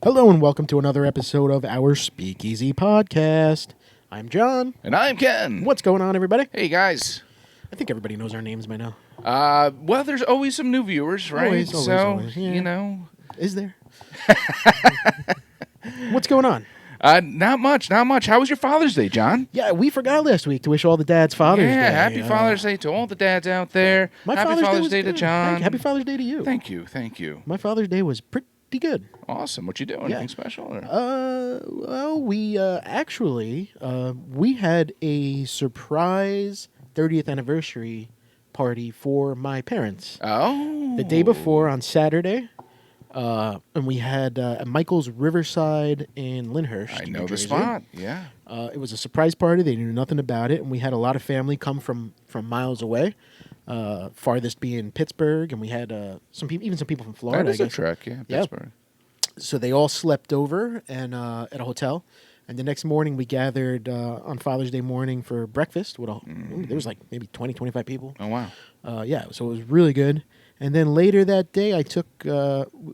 Hello and welcome to another episode of our Speakeasy podcast. I'm John. And I'm Ken. What's going on, everybody? Hey, guys. I think everybody knows our names by now. Well, there's always some new viewers, right? Always, yeah. You know. Is there? What's going on? Not much. How was your Father's Day, John? Yeah, we forgot last week to wish all the dads Father's Day. Happy Father's Day to all the dads out there. Happy Father's Day to John. Happy Father's Day to you. Thank you. My Father's Day was pretty good. Awesome. What you doing? Yeah. Anything special? Or? Well, we actually we had a surprise 30th anniversary party for my parents. Oh. The day before on Saturday, and we had at Michael's Riverside in Lyndhurst. I New know the Jersey. spot. Yeah. It was a surprise party. They knew nothing about it, and we had a lot of family come from miles away. Farthest being Pittsburgh, and we had some people from Florida. That is I a guess. trek, yeah. Pittsburgh. So they all slept over and at a hotel, and the next morning we gathered on Father's Day morning for breakfast. There was like maybe 20, 25 people. Oh, wow. Yeah, so it was really good. And then later that day, I took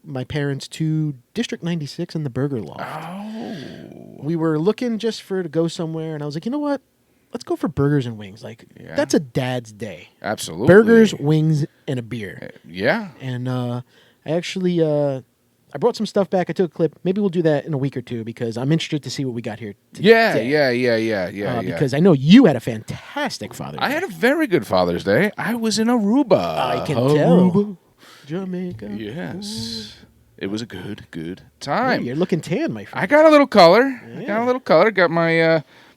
my parents to District 96 in the Burger Loft. Oh. We were looking just to go somewhere, and I was like, you know what? Let's go for burgers and wings. That's a dad's day. Absolutely. Burgers, wings, and a beer. Yeah. And I actually I brought some stuff back. I took a clip. Maybe we'll do that in a week or two because I'm interested to see what we got here today. Yeah. Because I know you had a fantastic Father's Day. I had a very good Father's Day. I was in Aruba. I can Aruba. tell. Jamaica. Yes. It was a good time. Hey, you're looking tan, my friend. I got a little color. Yeah. Got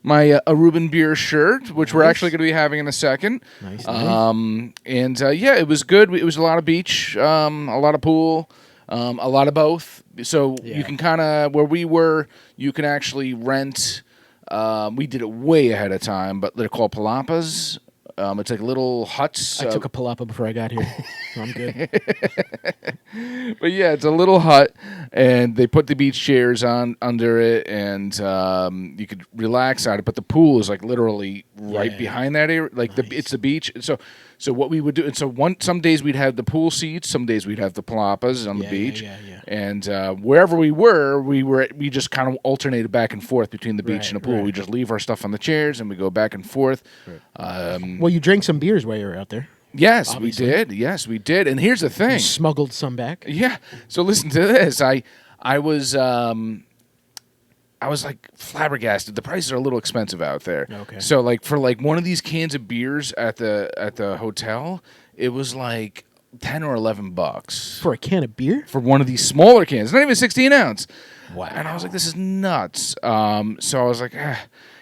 my Aruban beer shirt, which we're Nice. actually going to be having in a second. Nice. It was good. It was a lot of beach, a lot of pool, a lot of both. So you can kind of, where we were, you can actually rent. We did it way ahead of time, but they're called palapas. It's like little huts. I took a palapa before I got here, so I'm good. But yeah, it's a little hut, and they put the beach chairs on under it, and you could relax out it. But the pool is like literally right behind that area. Like it's the beach. So what we would do, and some days we'd have the pool seats, some days we'd have the palapas on the beach, and wherever we just kind of alternated back and forth between the beach and the pool. Right. We just leave our stuff on the chairs, and we go back and forth. Right. Well, you drank some beers while you were out there. Yes, Obviously. we did. Yes, we did. And here's the thing. You smuggled some back. Yeah. So listen to this. I was like flabbergasted. The prices are a little expensive out there. Okay. So like for like one of these cans of beers at the hotel, it was like $10 or $11 For a can of beer? for one of these smaller cans. It's not even 16 ounce. Wow. And I was like, this is nuts. So I was like,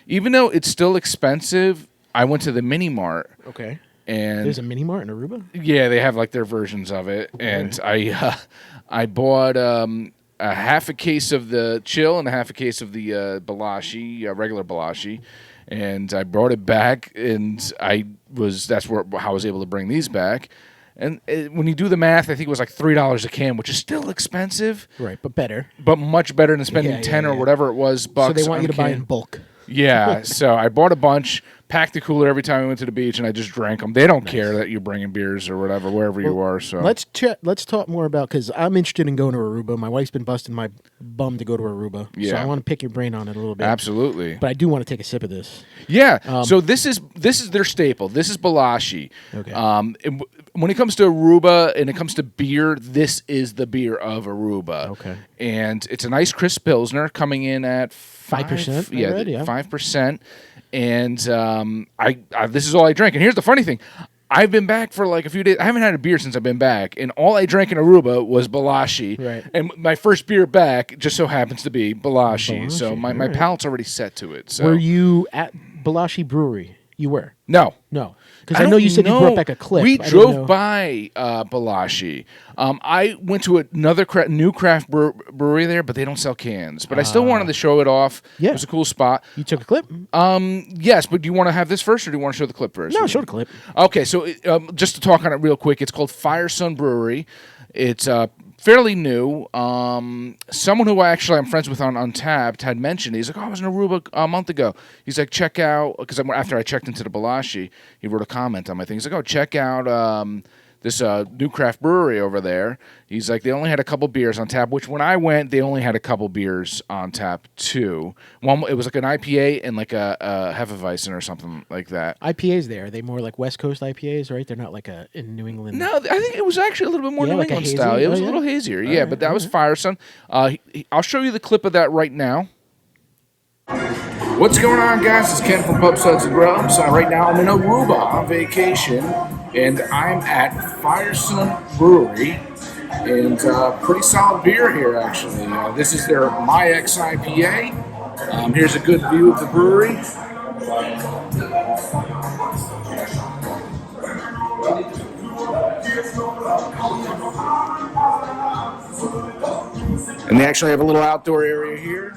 even though it's still expensive, I went to the mini mart. Okay. And There's a mini mart in Aruba? yeah, they have like their versions of it, and I bought a half a case of the chill and a half a case of the Balashi, regular Balashi, and I brought it back, and that's how I was able to bring these back. And when you do the math, I think it was like $3 a can, which is still expensive, Right, but better. but much better than spending 10 or whatever it was bucks. So they want on you to buy can. in bulk. Yeah, so I bought a bunch, packed the cooler every time we went to the beach, and I just drank them. They don't care that you're bringing beers or whatever, wherever you are. So Let's talk more about, because I'm interested in going to Aruba. My wife's been busting my bum to go to Aruba. So Yeah. I want to pick your brain on it a little bit. Absolutely. But I do want to take a sip of this. Yeah. So this is their staple. This is Balashi. Okay. When it comes to Aruba and it comes to beer, this is the beer of Aruba. Okay. And it's a nice crisp pilsner coming in at 5%, I read, yeah. 5%. And this is all I drank. And here's the funny thing. I've been back for like a few days. I haven't had a beer since I've been back, and all I drank in Aruba was Balashi. Right. And my first beer back just so happens to be Balashi. So Balashi, my all right. palate's already set to it. So Were you at Balashi Brewery? You were? no. No. Because I know you said you brought back a clip. We I didn't drove know. by Balashi. I went to another new craft brewery there, but they don't sell cans. But I still wanted to show it off. Yeah. It was a cool spot. You took a clip? Yes, but do you want to have this first, or do you want to show the clip first? No, show the clip. Okay, so just to talk on it real quick, it's called Fire Sun Brewery. It's fairly new. Someone who I'm friends with on Untapped had mentioned, he's like, I was in Aruba a month ago. He's like, check out, because after I checked into the Balashi, he wrote a comment on my thing. He's like, check out this new craft brewery over there. He's like, they only had a couple beers on tap, which when I went, they only had a couple beers on tap too. One, it was like an IPA and like a Hefeweizen or something like that. IPAs there, are they more like West Coast IPAs, right? They're not like in New England. No, I think it was actually a little bit more New like England hazy? style. It was Oh, a little hazier, yeah, right, but that was Firesun. I'll show you the clip of that right now. What's going on, guys? It's Ken from Pub Suds and Grubs. Right now I'm in Aruba on vacation, and I'm at Firesun Brewery, and pretty solid beer here, actually. This is their My X IPA. Here's a good view of the brewery. And they actually have a little outdoor area here.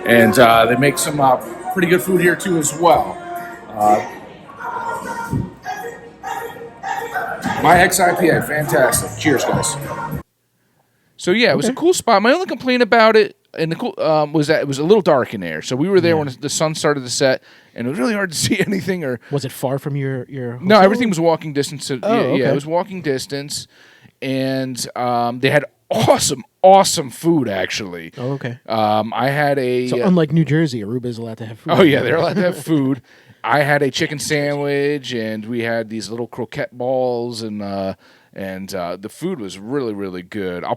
And they make some pretty good food here too as well. My X IPA, fantastic. Cheers, guys. So yeah, it was a cool spot. My only complaint about it and the cool was that it was a little dark in there. So we were there when the sun started to set, and it was really hard to see anything. Or was it far from your hotel? No, everything was walking distance. So, okay. Yeah, it was walking distance, and they had awesome food actually. Oh, okay. I had a So unlike New Jersey, Aruba is allowed to have food. Oh yeah, they're allowed to have food. I had a chicken sandwich, and we had these little croquette balls, and the food was really, really good. I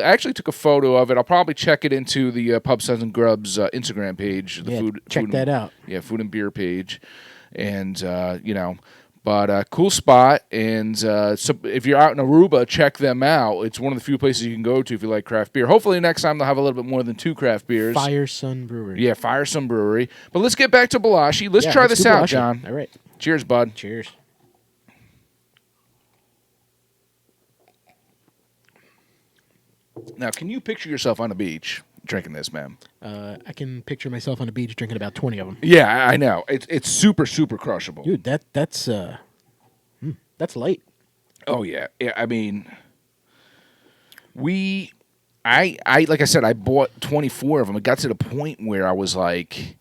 actually took a photo of it. I'll probably check it into the Pub Suds and Grubs Instagram page. Check that out. Yeah, food and beer page, and But cool spot, and so if you're out in Aruba, check them out. It's one of the few places you can go to if you like craft beer. Hopefully next time they'll have a little bit more than 2 craft beers. Firesun Brewery. Yeah, Firesun Brewery. But let's get back to Balashi. Let's try this out, Balashi. John. All right. Cheers, bud. Cheers. Now, can you picture yourself on a beach drinking this, man? I can picture myself on a beach drinking about 20 of them. Yeah, I know. It's super, super crushable. Dude, that's light. Oh, yeah. I mean, I like I said, I bought 24 of them. It got to the point where I was like,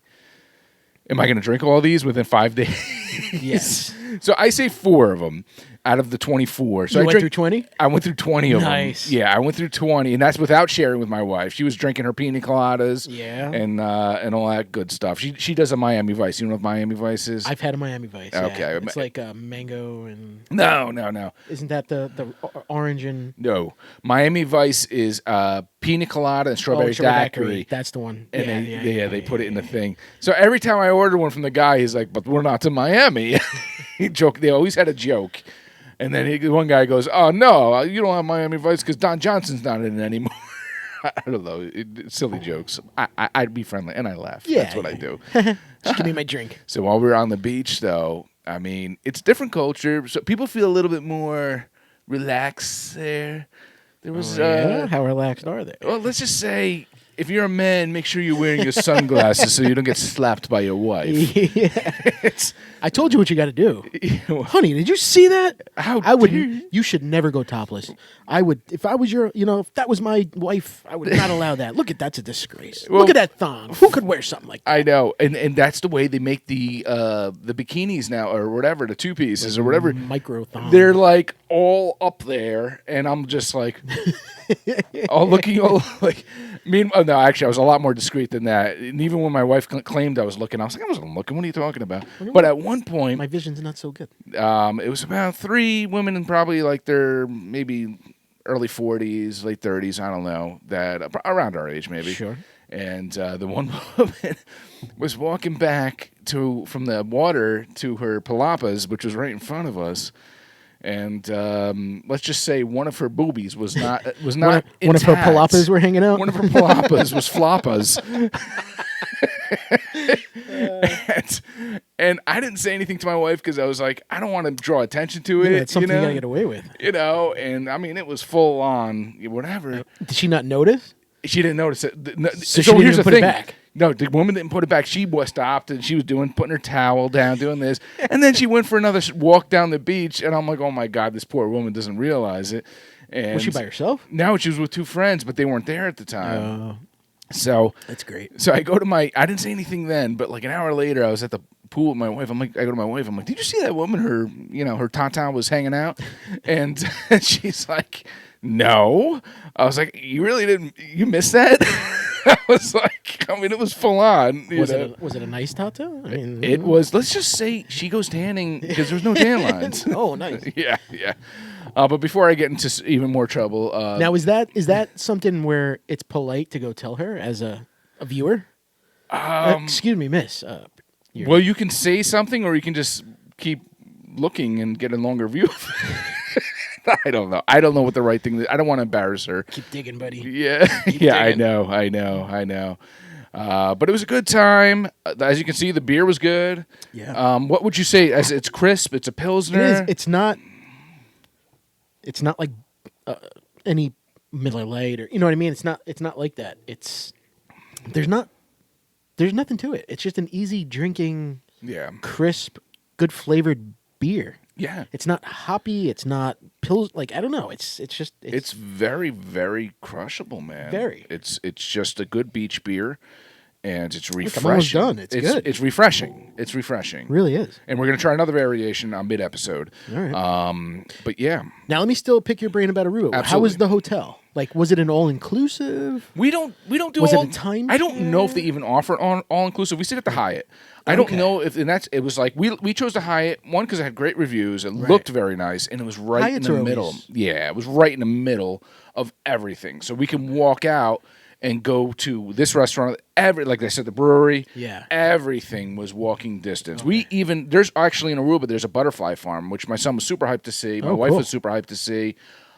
am I going to drink all these within 5 days? Yes. So I say 4 of them out of the 24. So you I went through 20? I went through 20 of them. Nice. Yeah, I went through 20, and that's without sharing with my wife. She was drinking her pina coladas, and all that good stuff. She does a Miami Vice. You know what Miami Vice is? I've had a Miami Vice. Okay. Yeah. It's like mango and... No. Isn't that the orange and... No. Miami Vice is pina colada and strawberry daiquiri. That's the one. And they put it in the thing. So every time I order one from the guy, he's like, but we're not to Miami. He joked. They always had a joke. And then one guy goes, oh, no, you don't have Miami Vice because Don Johnson's not in it anymore. I don't know. Silly jokes. I'd be friendly, and I laugh. Yeah, That's what I do. Just give me my drink. So while we were on the beach, though, I mean, it's different culture. So people feel a little bit more relaxed there. There was how relaxed are they? well, let's just say, if you're a man, make sure you're wearing your sunglasses so you don't get slapped by your wife. Yeah. I told you what you got to do. Honey, did you see that? I would. You should never go topless. I would, if I was if that was my wife, I would not allow that. Look that's a disgrace. Well, look at that thong. Who could wear something like that? I know, and that's the way they make the bikinis now, or whatever, the 2 pieces or whatever. Micro thong. They're like all up there, and I'm just like, looking all like. No, actually, I was a lot more discreet than that. And even when my wife claimed I was looking, I was like, I wasn't looking. What are you talking about? But at one point, my vision's not so good. it was about 3 women and probably like their maybe early 40s, late 30s. I don't know, that around our age maybe. Sure. And the one woman was walking back from the water to her palapas, which was right in front of us. And let's just say one of her boobies was not one of her palapas were hanging out. One of her palapas was floppas. and I didn't say anything to my wife because I was like, I don't want to draw attention to it. It's something you gotta get away with. And I mean, it was full on whatever. Did she not notice? She didn't notice it. So she didn't here's the put thing. it back. No, the woman didn't put it back. She was stopped, and she was putting her towel down, doing this. And then she went for another walk down the beach, and I'm like, oh, my God, this poor woman doesn't realize it. And was she by herself? No, she was with 2 friends, but they weren't there at the time. Oh. So That's great. So I go to I didn't say anything then, but like an hour later, I was at the pool with my wife. I go to my wife. I'm like, did you see that woman? Her tata was hanging out, and she's like, no. I was like, you really didn't? You missed that? I was like, it was full on. Was it a nice tattoo? I mean, It was. Let's just say she goes tanning because there's no tan lines. Oh, nice. Yeah. But before I get into even more trouble, now is that something where it's polite to go tell her as a viewer? Excuse me, miss. Well, you can say something, or you can just keep looking and get a longer view. I don't know. I don't know what the right thing is. I don't want to embarrass her. Keep digging, buddy. Yeah, Digging. I know. But it was a good time. As you can see, the beer was good. Yeah. What would you say? As it's crisp. It's a pilsner. It is. It's not like any Miller Lite, or you know what I mean. It's not like that. There's nothing to it. It's just an easy drinking, crisp, good flavored beer. Yeah. It's not hoppy. It's not pills. Like, I don't know. It's very, very crushable, man. Very. It's just a good beach beer, and it's refreshing. I'm almost done. It's good. It's refreshing. It's refreshing. Really is. And we're gonna try another variation on mid-episode. All right. But yeah. Now let me still pick your brain about Aruba. Absolutely. How was the hotel? Like, was it an all-inclusive? We don't do. Was all, it a time? I don't know if they even offer all inclusive. We stayed at the Hyatt. I don't know if, and it was like we chose the Hyatt one because it had great reviews. It looked very nice, and it was right Hyatts in the are middle. always- Yeah, it was right in the middle of everything, so we can walk out and go to this restaurant. Like I said, the brewery. Yeah. Everything was walking distance. There's actually in Aruba there's a butterfly farm, which my son was super hyped to see. My wife cool. was super hyped to see.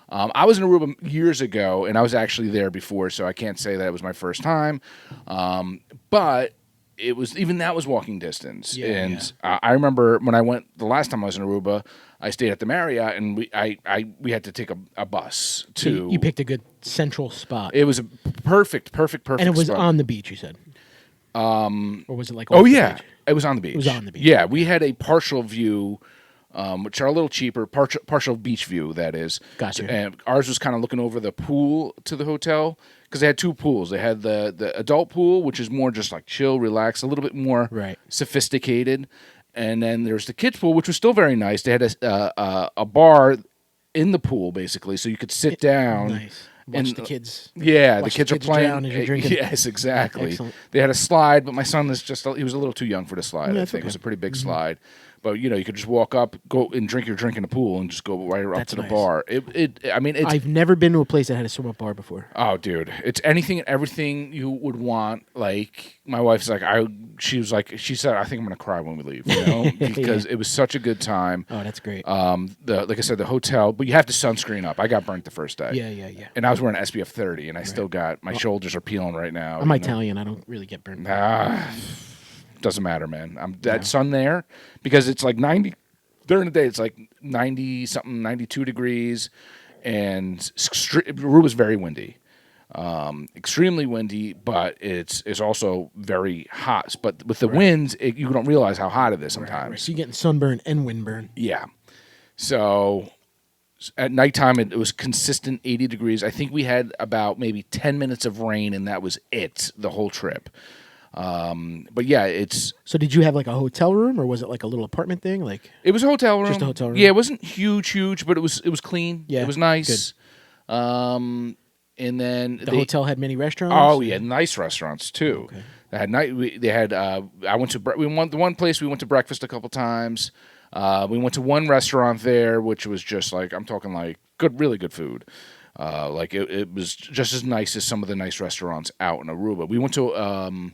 I was in Aruba years ago, and I was actually there before, so I can't say that it was my first time. But it was that was walking distance. Yeah, and I remember when I went the last time I was in Aruba, I stayed at the Marriott, and we had to take a bus to. You picked a good central spot. It was a perfect. And it was spot. on the beach, you said. Or was it like? Oh off the yeah, beach? it was on the beach. It was on the beach. Yeah, we had a partial view, which are a little cheaper. Partial beach view, that is. Gotcha. And ours was kind of looking over the pool to the hotel because they had two pools. They had the adult pool, which is more just like chill, relax, a little bit more sophisticated, and then there's the kids pool, which was still very nice. They had a bar in the pool basically, so you could sit down. Nice. Watch the kids. Yeah, the watch kids are playing. drown as you're drinking. Yes, exactly. Excellent. They had a slide, but my son was he was a little too young for the slide. Yeah, I think okay. it was a pretty big slide. But you could just walk up, go and drink your drink in the pool, and just go right up to the nice. bar. I've never been to a place that had a swim up bar before. Oh, dude, it's anything and everything you would want. Like my wife's like, she said, I think I'm gonna cry when we leave, because it was such a good time. Oh, that's great. Like I said, the hotel, but you have to sunscreen up. I got burnt the first day. Yeah. And I was wearing SPF 30, and I still got my shoulders are peeling right now. I'm Italian. I don't really get burned. Doesn't matter, man. That sun there, because it's like 90 during the day. It's like 90 something, 92 degrees, and Aruba's very windy, extremely windy. But it's also very hot. But with the winds, you don't realize how hot it is sometimes. Right. So you're getting sunburn and windburn. Yeah. So at nighttime, it was consistent 80 degrees. I think we had about maybe 10 minutes of rain, and that was it the whole trip. But yeah, it's. So did you have like a hotel room, or was it like a little apartment thing? Like it was a hotel room. Just a hotel room. Yeah, it wasn't huge, but it was clean. Yeah, it was nice. And then the hotel had many restaurants. Oh yeah, nice restaurants too. Okay. They had night. They had. I went to. We went the one place. We went to breakfast a couple times. We went to one restaurant there, which was just like I'm talking like really good food. Like it was just as nice as some of the nice restaurants out in Aruba. We went to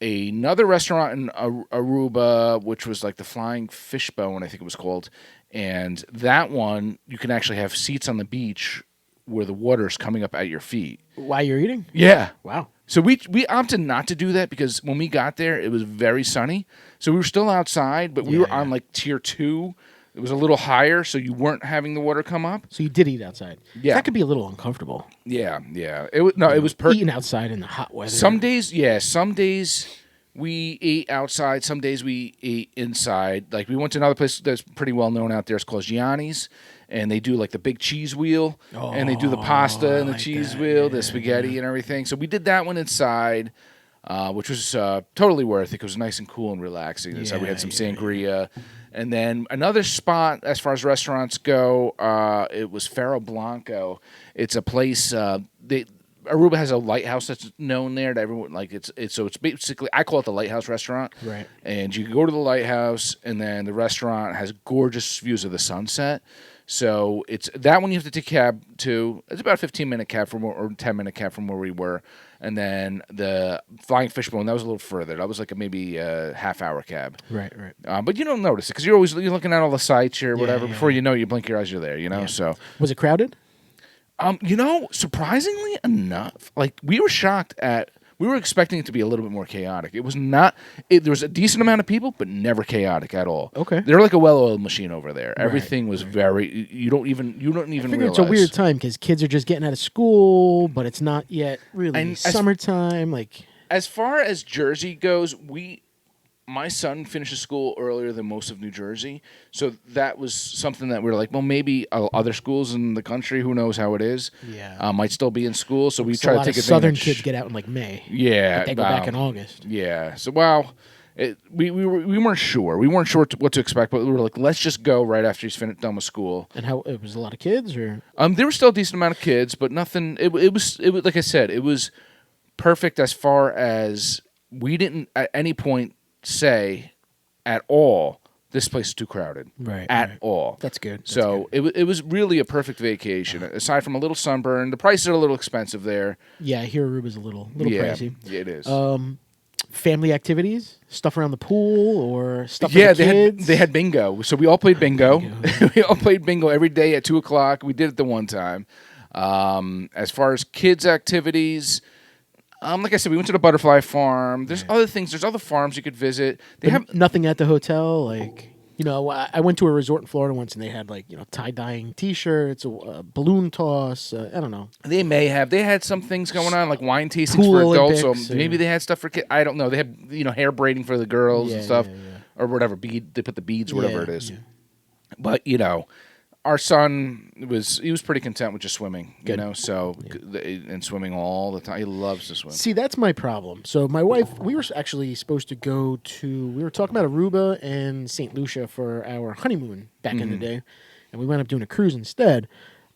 another restaurant in Aruba, which was like the Flying Fishbone, I think it was called. And that one, you can actually have seats on the beach where the water's coming up at your feet. While you're eating? Yeah. Wow. So we opted not to do that because when we got there, it was very sunny. So we were still outside, but we were on like tier 2. It was a little higher, so you weren't having the water come up. So you did eat outside. Yeah. That could be a little uncomfortable. Yeah. It was perfect. Eating outside in the hot weather. Some days we ate outside. Some days we ate inside. Like we went to another place that's pretty well known out there. It's called Gianni's, and they do like the big cheese wheel, and they do the pasta and the cheese wheel, the spaghetti and everything. So we did that one inside. which was totally worth it. It was nice and cool and relaxing. So we had some sangria. And then another spot, as far as restaurants go, it was Ferro Blanco. It's a place, Aruba has a lighthouse that's known there to everyone. Like it's basically, I call it the Lighthouse Restaurant. Right. And you can go to the lighthouse, and then the restaurant has gorgeous views of the sunset. So it's that one you have to take a cab to. It's about a 15-minute cab or 10-minute cab from where we were. And then the Flying Fishbone, that was a little further. That was like maybe a half-hour cab. Right. But you don't notice it because you're looking at all the sites or whatever. Before you know, you blink your eyes, you're there. Yeah. So was it crowded? Surprisingly enough, like we were shocked at. We were expecting it to be a little bit more chaotic. It was not. There was a decent amount of people, but never chaotic at all. Okay. They're like a well-oiled machine over there. Everything was very. You don't even I figure realize. it's a weird time because kids are just getting out of school, but it's not yet really summertime. Like as far as Jersey goes, my son finishes school earlier than most of New Jersey, so that was something that we were like, well, maybe other schools in the country, who knows how it is, might still be in school. So we try to take advantage. Southern kids get out in like May. Yeah, but they go back in August. Yeah, so we weren't sure. We weren't sure what to expect, but we were like, let's just go right after he's done with school. And how it was a lot of kids, or there were still a decent amount of kids, but nothing. It was like I said, it was perfect as far as we didn't at any point say at all this place is too crowded. Right. At all. That's good. So it was really a perfect vacation. Aside from a little sunburn, the prices are a little expensive there. Yeah, I hear Aruba's a little pricey. Yeah, it is. Family activities, stuff around the pool, or stuff for the kids? They had bingo. So we all played bingo. We all played bingo every day at 2:00. We did it the one time. As far as kids' activities, like I said, we went to the butterfly farm. There's other things. There's other farms you could visit. They have nothing at the hotel. Like, I went to a resort in Florida once, and they had tie-dyeing T-shirts, a balloon toss. I don't know. They may have. They had some things going on, like wine tastings Pool for adults. Olympics, So maybe they had stuff for kids. I don't know. They had hair braiding for the girls and stuff, or whatever bead. They put the beads, whatever it is. Yeah. But our son was pretty content with just swimming, and swimming all the time. He loves to swim. See, that's my problem. So my wife, we were actually supposed to we were talking about Aruba and St. Lucia for our honeymoon back in the day, and we wound up doing a cruise instead.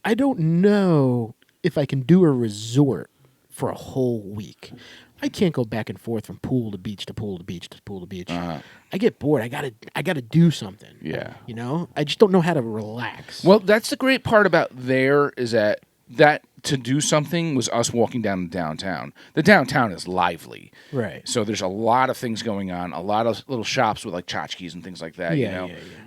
I don't know if I can do a resort for a whole week. I can't go back and forth from pool to beach to pool to beach to pool to beach. I get bored. I gotta do something. Yeah. I just don't know how to relax. Well, that's the great part about there is that to do something was us walking down downtown. The downtown is lively. Right. So there's a lot of things going on, a lot of little shops with like tchotchkes and things like that,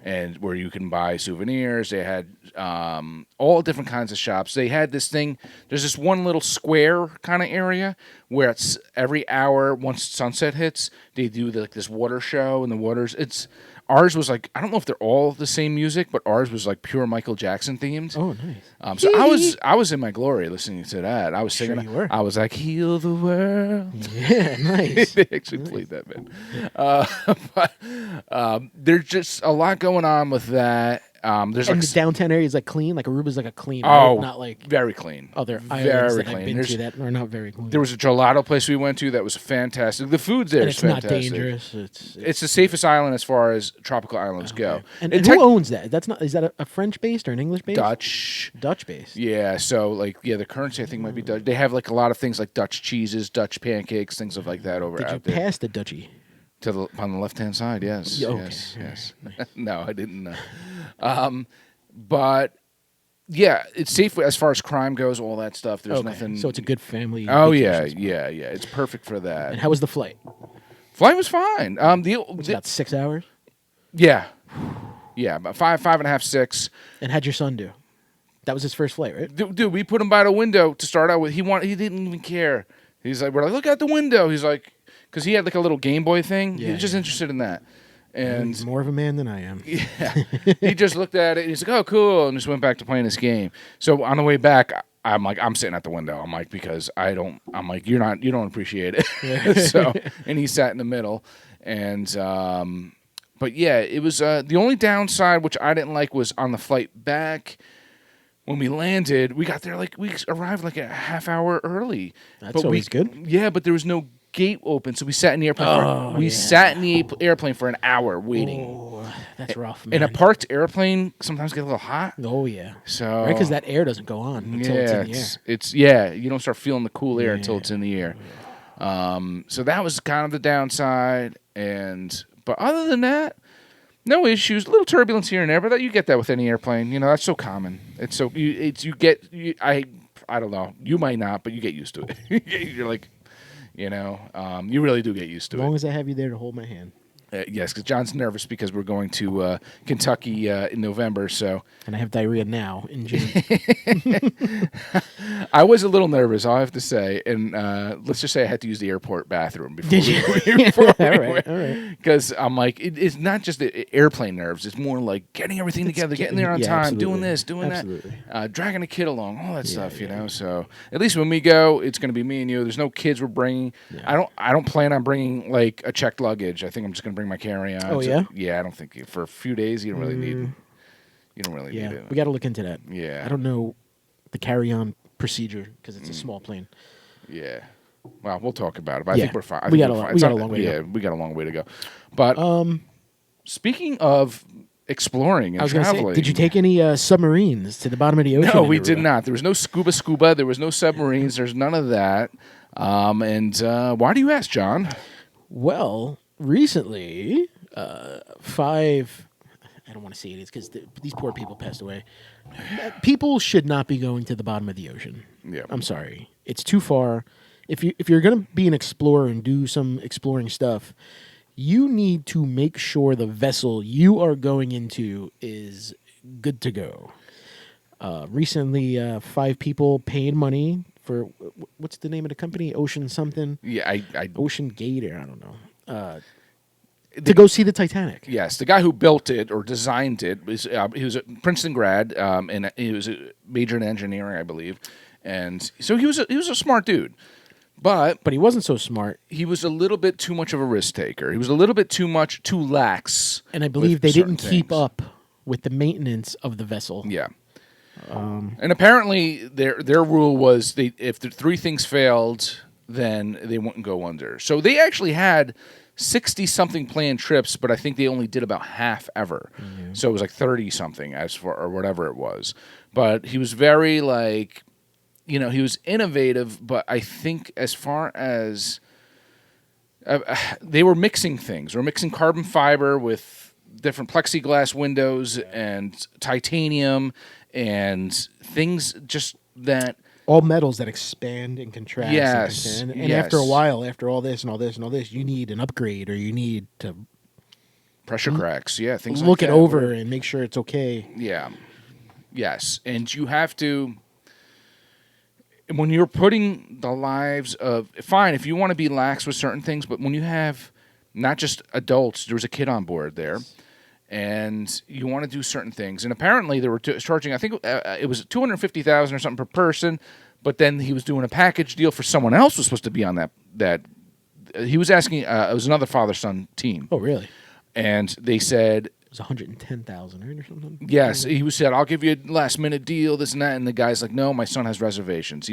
and where you can buy souvenirs. They had all different kinds of shops. They had this thing, there's this one little square kind of area where it's every hour, once sunset hits, they do this water show, and the water's, ours was like, I don't know if they're all the same music, but ours was like pure Michael Jackson themed. Oh, nice. So I was in my glory listening to that. I was singing. Sure you were. I was like, "Heal the world." Yeah, nice. They actually played that, man. But there's just a lot going on with that. There's the downtown area is like clean. Like Aruba's like a clean. Oh, right? Not like very clean. Other very islands that clean. I've been to that are not very clean. There was a gelato place we went to that was fantastic. The food there is fantastic. It's not dangerous. It's the safest island as far as tropical islands go. And who owns that? Is that a French based or an English based? Dutch based. Yeah. So the currency I think might be Dutch. They have like a lot of things like Dutch cheeses, Dutch pancakes, things like that over out there. Did you pass the Dutchie? On the left hand side, yes. Okay. Yes. No, I didn't. But yeah, it's safe as far as crime goes. All that stuff. There's nothing. So it's a good family. Oh yeah. It's perfect for that. And how was the flight? Flight was fine. About 6 hours. Yeah, about 5.5, 6. And how'd your son do? That was his first flight, right? Dude, we put him by the window to start out with. He didn't even care. We're like, look out the window. He's like, because he had like a little Game Boy thing. He was just interested in that. And he's more of a man than I am. Yeah. He just looked at it and he's like, oh, cool. And just went back to playing his game. So on the way back, I'm like, I'm sitting at the window. I'm like, because I'm like, you don't appreciate it. So, and he sat in the middle. And, but yeah, it was, the only downside, which I didn't like, was on the flight back. When we landed, we got there we arrived like a half hour early. That's always good. Yeah, but there was no gate open, so we sat in the airplane. Oh, Sat in the airplane for an hour waiting. Oh, that's rough, man. And a parked airplane sometimes get a little hot. Oh yeah. So Right, because that air doesn't go on until it's in the air. It's you don't start feeling the cool air until it's in the air. So that was kind of the downside, but other than that, no issues. A little turbulence here and there, but you get that with any airplane. You know, that's so common. It's so I don't know. You might not, but you get used to it. You're like, you really do get used to it. As long as I have you there to hold my hand. Yes, because John's nervous because we're going to Kentucky in November. So, and I have diarrhea now in June. I was a little nervous, I'll have to say, and let's just say I had to use the airport bathroom before. Did you? All right. Because I'm like, it's not just the airplane nerves; it's more like getting everything together, getting there on time, absolutely. doing this, doing that, dragging a kid along, all that stuff. You know, so at least when we go, it's going to be me and you. There's no kids we're bringing. Yeah. I don't plan on bringing like a checked luggage. I think I'm just going to bring my carry-on. Oh, yeah? Yeah, I don't think for a few days you don't really need. You don't really need it. We got to look into that. Yeah. I don't know the carry-on procedure because it's a small plane. Yeah. Well, we'll talk about it. But I think we're fine. We got a long way to go. Yeah, we got a long way to go. But speaking of exploring and traveling. Did you take any submarines to the bottom of the ocean? No, we did not. There was no scuba. There was no submarines. There's none of that. And why do you ask, John? Well, recently, 5... I don't want to say it is because these poor people passed away. People should not be going to the bottom of the ocean. Yeah, I'm sorry. It's too far. If you're going to be an explorer and do some exploring stuff, you need to make sure the vessel you are going into is good to go. Recently, 5 people paid money for what's the name of the company? Ocean something? Yeah, Ocean Gate, or I don't know. To go see the Titanic. Yes, the guy who built it or designed it was he was a Princeton grad, and he was a major in engineering, I believe, and so he was a smart dude, but he wasn't so smart. He was a little bit too much of a risk taker. He was a little bit too lax, and I believe they didn't keep up with the maintenance of the vessel. Yeah, and apparently their rule was if the 3 things failed, then they wouldn't go under. So they actually had 60-something planned trips, but I think they only did about half ever. Mm-hmm. So it was like 30-something or whatever it was. But he was very he was innovative, but I think as far as they were mixing things. They were mixing carbon fiber with different plexiglass windows and titanium and things just that... all metals that expand and contract. Yes. And after a while, after all this and all this and all this, you need an upgrade, or you need to... pressure cracks, things like that. Look it over and make sure it's okay. Yeah. Yes. And you have to... when you're putting the lives of... fine, if you want to be lax with certain things, but when you have not just adults, there was a kid on board there, and you want to do certain things. And apparently they were charging, I think it was $250,000 or something per person, but then he was doing a package deal for someone else who was supposed to be on that. He was asking, it was another father-son team. Oh, really? And they said... it was $110,000 or something? Yes. He said, I'll give you a last-minute deal, this and that. And the guy's like, no, my son has reservations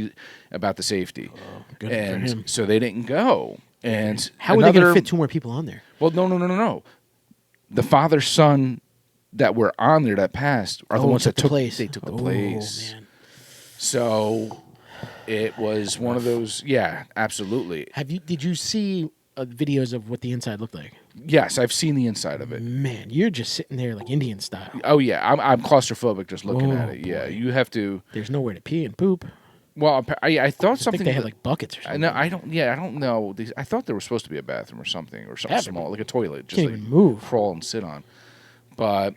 about the safety. Oh, good for him. So they didn't go. And how are they going to fit 2 more people on there? Well, no. The father-son that were on there that passed are the ones that took the place. They took the place. Man. So it was one of those. Yeah, absolutely. Did you see videos of what the inside looked like? Yes, I've seen the inside of it. Man, you're just sitting there like Indian style. Oh yeah, I'm claustrophobic just looking at it. Boy. Yeah, you have to. There's nowhere to pee and poop. Well, I thought something. I think they had like buckets or something. No, I don't. Yeah, I don't know. I thought there was supposed to be a bathroom or something small, like a toilet, just can't even move, crawl and sit on. But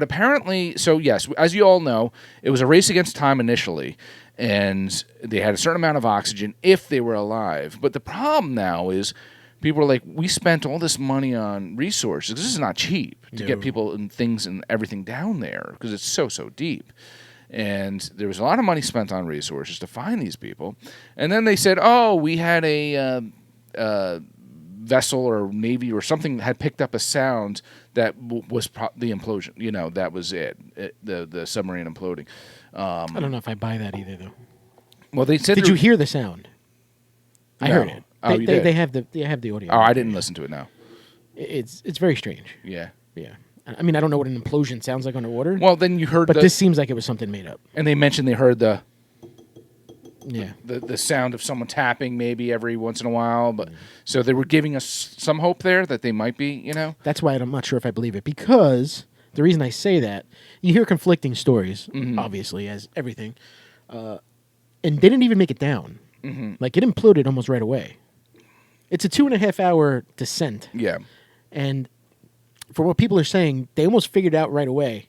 apparently, so yes, as you all know, it was a race against time initially, and they had a certain amount of oxygen if they were alive. But the problem now is people are like, we spent all this money on resources. This is not cheap to get people and things and everything down there because it's so deep. And there was a lot of money spent on resources to find these people. And then they said, oh, we had a vessel or Navy or something had picked up a sound that was the implosion. That was it, the submarine imploding. I don't know if I buy that either, though. Well, they said... Did you hear the sound? No, I heard it. Oh, you did? They have the audio. Oh, I didn't listen to it. No. It's very strange. Yeah. Yeah. I mean, I don't know what an implosion sounds like underwater. Well, then you heard, but this seems like it was something made up. And they mentioned they heard the sound of someone tapping maybe every once in a while, but so they were giving us some hope there that they might be, you know. That's why I'm not sure if I believe it, because the reason I say that, you hear conflicting stories, obviously, as everything, and they didn't even make it down. Like, it imploded almost right away. It's a 2.5 hour descent. Yeah. And for what people are saying, they almost figured out right away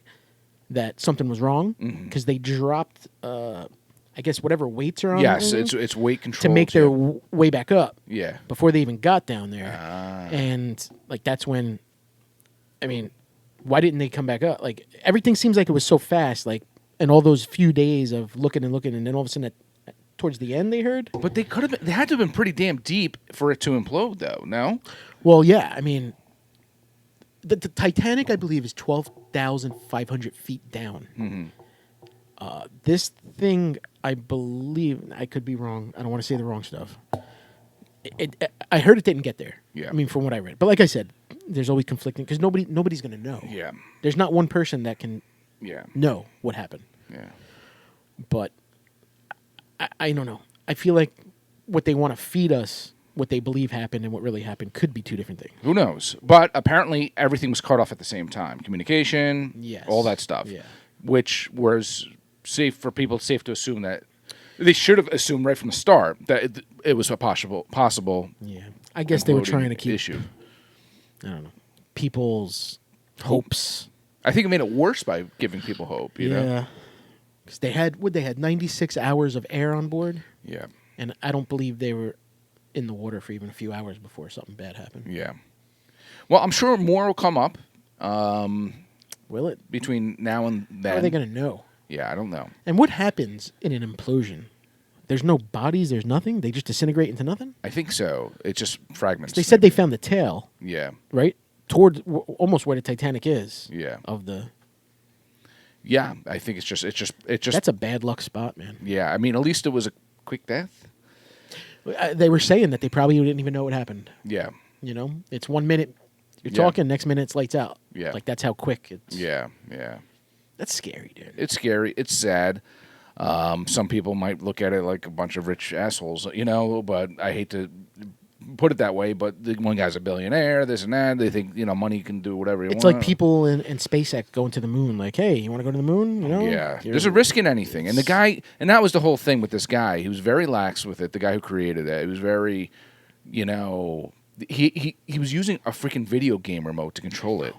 that something was wrong because they dropped, I guess, whatever weights are on. Yes, it's weight control to make their way back up. Yeah. Before they even got down there, and like that's when, I mean, why didn't they come back up? Like everything seems like it was so fast. Like in all those few days of looking and looking, and then all of a sudden, towards the end, they heard. But they could have. They had to have been pretty damn deep for it to implode, though. No. Well, yeah. I mean. The Titanic, I believe, is 12,500 feet down. This thing, I believe, I could be wrong. I don't want to say the wrong stuff. I heard it didn't get there. Yeah. I mean, from what I read. But like I said, there's always conflicting because nobody's going to know. Yeah. There's not one person that can know what happened. Yeah. But I don't know. I feel like what they want to feed us, what they believe happened and what really happened could be two different things. Who knows? But apparently everything was cut off at the same time. Communication, all that stuff. Yeah. Which was safe to assume that they should have assumed right from the start that it was a possible. Yeah. I guess they were trying to keep issue. I don't know. People's hopes. I think it made it worse by giving people hope, you know? Yeah. Cuz they had 96 hours of air on board. Yeah. And I don't believe they were in the water for even a few hours before something bad happened. Yeah. Well, I'm sure more will come up. Will it? Between now and then. How are they going to know? Yeah, I don't know. And what happens in an implosion? There's no bodies, there's nothing? They just disintegrate into nothing? I think so. It's just fragments. They said they found the tail. Yeah. Right? Toward almost where the Titanic is. Yeah. Of the... Yeah, I think it's just... That's a bad luck spot, man. Yeah, I mean, at least it was a quick death. They were saying that they probably didn't even know what happened. Yeah. You know? It's 1 minute, you're talking, next minute it's lights out. Yeah. Like, that's how quick it's... Yeah, yeah. That's scary, dude. It's scary. It's sad. Some people might look at it like a bunch of rich assholes, you know, but I hate to put it that way, but the one guy's a billionaire, this and that. They think, you know, money can do whatever you want. It's like people in SpaceX going to the moon. Like, hey, you want to go to the moon? You know? Yeah. There's a risk in anything. And the guy, and that was the whole thing with this guy. He was very lax with it, the guy who created it. He was very, you know, he was using a freaking video game remote to control it.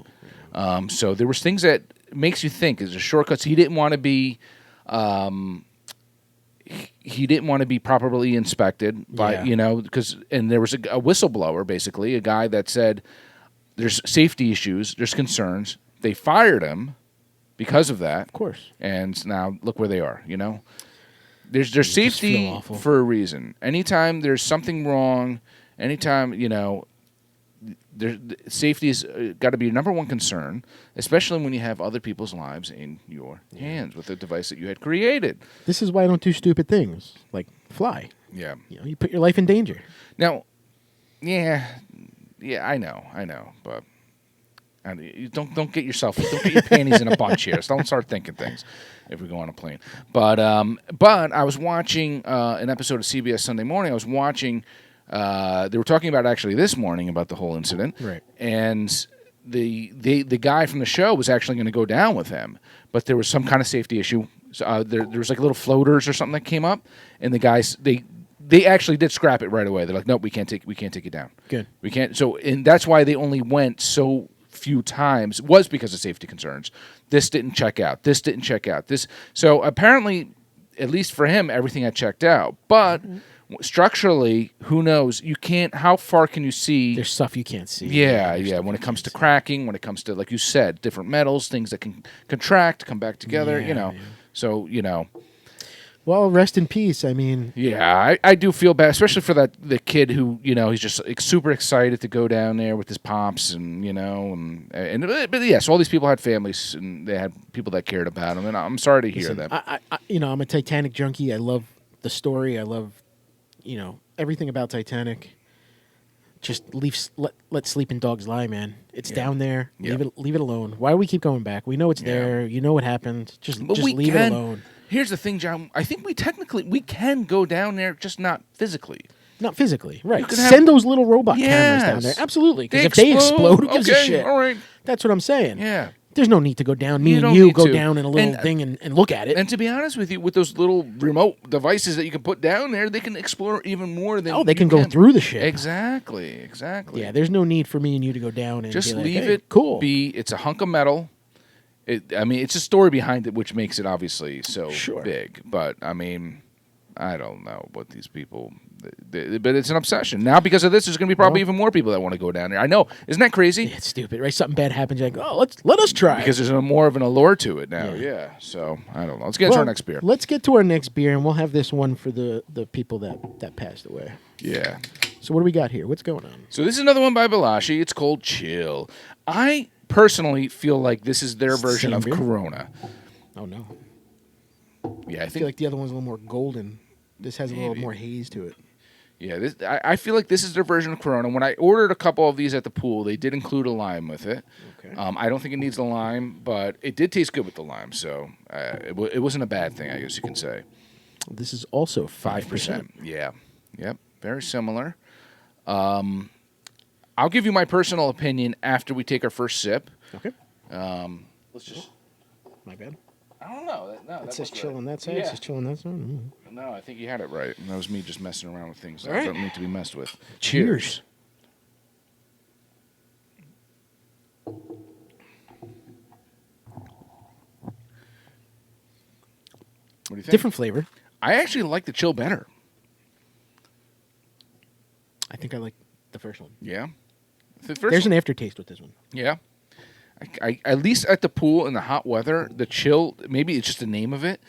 So there was things that makes you think. There's shortcuts. He didn't want to be... he didn't want to be properly inspected by, you know, and there was a whistleblower, basically, a guy that said there's safety issues, there's concerns. They fired him because of that. Of course. And now look where they are, you know. There's safety for a reason. Anytime there's something wrong, anytime, you know, safety has got to be your number one concern, especially when you have other people's lives in your hands with the device that you had created. This is why I don't do stupid things like fly. Yeah, you know, you put your life in danger. Now, yeah, I know, but you don't get your panties in a bunch here. So don't start thinking things if we go on a plane. But I was watching an episode of CBS Sunday Morning. I was watching. They were talking about actually this morning about the whole incident, right? And the guy from the show was actually going to go down with him, but there was some kind of safety issue. So, there was like little floaters or something that came up, and the guys they actually did scrap it right away. They're like, nope, we can't take it down. Good, we can't. So, and that's why they only went so few times, was because of safety concerns. This didn't check out. This didn't check out. This. So apparently, at least for him, everything had checked out, but. Mm-hmm. Structurally, who knows? You can't. How far can you see? There's stuff you can't see. Yeah. When it comes to cracking, when it comes to, like you said, different metals, things that can contract, come back together. You know, so you know. Well, rest in peace. I mean, yeah, I do feel bad, especially for the kid who, you know, he's just super excited to go down there with his pops, and you know, but yes, all these people had families and they had people that cared about them, and I'm sorry to hear that. I I'm a Titanic junkie. I love the story. I love. You know, everything about Titanic. just let sleeping dogs lie, man. It's Yeah. down there. Yeah. Leave it alone. Why do we keep going back? We know it's there. You know what happened. Just leave it alone. Here's the thing, John. I think we can go down there, just not physically. Not physically, right? could Send those little robot cameras down Yes. there. Absolutely, because They if they explode, explode, who gives a okay, shit? all right. That's what I'm saying. Yeah. There's no need to go down. Me You and don't you need go to. down in a little And- thing and look at it. And to be honest with you, with those little remote devices that you can put down there, they can explore even more than they you can go through the ship. Exactly. Yeah, there's no need for me and you to go down and Just be like, leave hey, it cool. be. It's a hunk of metal. It's a story behind it, which makes it obviously so Sure. big. But I mean, I don't know what these people. But it's an obsession now because of this. There's going to be probably even more people that want to go down there. I know, isn't that crazy? Yeah, it's stupid, right? Something bad happens, you're like, oh, let us try. Because there's more of an allure to it now. Yeah. Yeah. So I don't know. Let's get to our next beer. Let's get to our next beer, and we'll have this one for the people that passed away. Yeah. So what do we got here? What's going on? So this is another one by Balashi. It's called Chill. I personally feel like this is their version Same of beer? Corona. Oh no, Yeah, I I feel think. like the other one's a little more golden. This has a little Maybe. more haze to it. Yeah, I feel like this is their version of Corona. When I ordered a couple of these at the pool, they did include a lime with it. Okay. I don't think it needs the lime, but it did taste good with the lime, so it wasn't a bad thing, I guess you can say. This is also 5%. Yeah. Yep. Very similar. I'll give you my personal opinion after we take our first sip. Okay. Let's just. My bad. I don't know. It says chill on that side. It says chill on that side. No, I think you had it right. That was me just messing around with things that All right. don't need to be messed with. Cheers. What do you think? Different flavor. I actually like the chill better. I think I like the first one. Yeah. There's an aftertaste with this one. Yeah. I at least at the pool in the hot weather, the chill, maybe it's just the name of it,